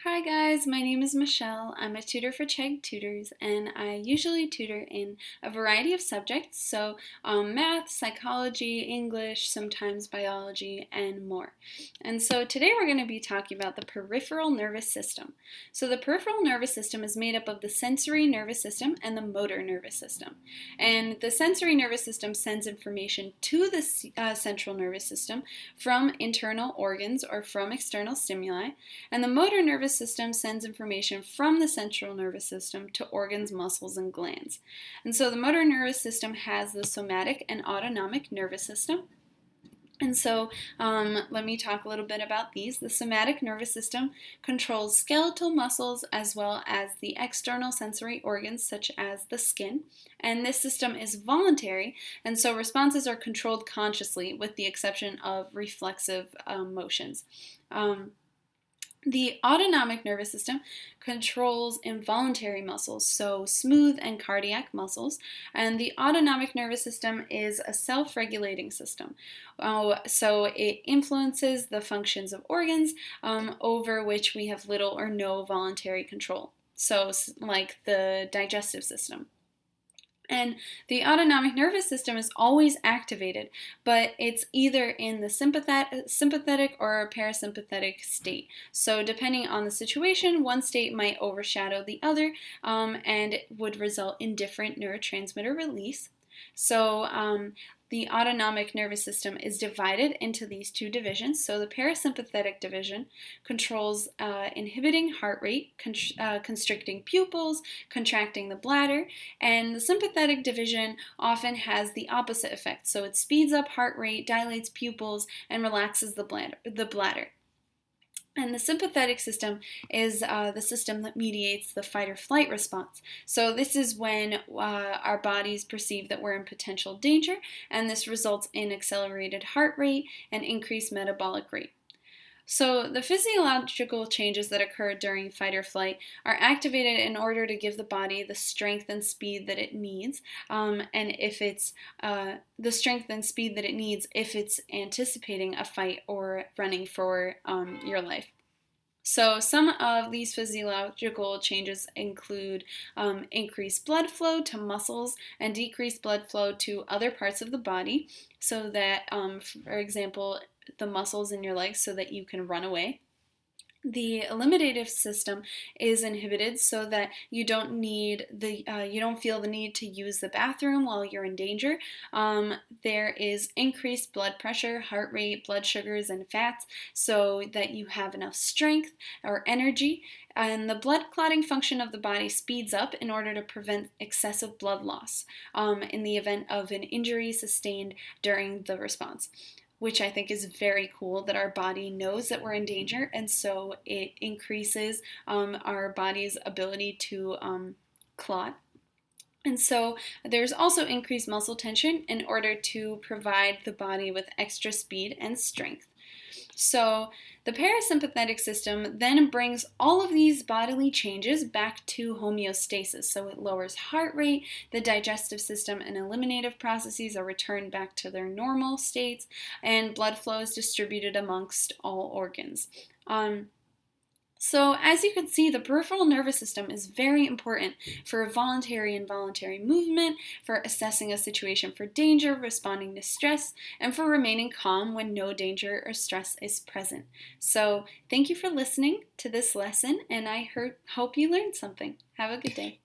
Hi guys, my name is Michelle. I'm a tutor for Chegg Tutors, and I usually tutor in a variety of subjects, so math, psychology, English, sometimes biology, and more. And so today we're going to be talking about the peripheral nervous system. So the peripheral nervous system is made up of the sensory nervous system and the motor nervous system. And the sensory nervous system sends information to the central nervous system from internal organs or from external stimuli, and the motor nervous system sends information from the central nervous system to organs, muscles, and glands. And so the motor nervous system has the somatic and autonomic nervous system. And so let me talk a little bit about these. The somatic nervous system controls skeletal muscles as well as the external sensory organs such as the skin. And this system is voluntary, and so responses are controlled consciously with the exception of reflexive motions. The autonomic nervous system controls involuntary muscles, so smooth and cardiac muscles, and the autonomic nervous system is a self-regulating system. So it influences the functions of organs over which we have little or no voluntary control, so like the digestive system. And the autonomic nervous system is always activated, but it's either in the sympathetic or parasympathetic state. So depending on the situation, one state might overshadow the other and would result in different neurotransmitter release. So the autonomic nervous system is divided into these two divisions. So the parasympathetic division controls inhibiting heart rate, constricting pupils, contracting the bladder, and the sympathetic division often has the opposite effect. So it speeds up heart rate, dilates pupils, and relaxes the bladder. And the sympathetic system is the system that mediates the fight or flight response. So this is when our bodies perceive that we're in potential danger, and this results in accelerated heart rate and increased metabolic rate. So the physiological changes that occur during fight or flight are activated in order to give the body the strength and speed that it needs, and if it's the strength and speed that it needs if it's anticipating a fight or running for your life. So some of these physiological changes include increased blood flow to muscles and decreased blood flow to other parts of the body, so that, for example, the muscles in your legs so that you can run away. The eliminative system is inhibited so that you don't feel the need to use the bathroom while you're in danger. There is increased blood pressure, heart rate, blood sugars, and fats so that you have enough strength or energy. And the blood clotting function of the body speeds up in order to prevent excessive blood loss in the event of an injury sustained during the response, which I think is very cool that our body knows that we're in danger, and so it increases our body's ability to clot. And so there's also increased muscle tension in order to provide the body with extra speed and strength. So the parasympathetic system then brings all of these bodily changes back to homeostasis. So it lowers heart rate, the digestive system and eliminative processes are returned back to their normal states, and blood flow is distributed amongst all organs. So as you can see, the peripheral nervous system is very important for voluntary and involuntary movement, for assessing a situation for danger, responding to stress, and for remaining calm when no danger or stress is present. So thank you for listening to this lesson, and I hope you learned something. Have a good day.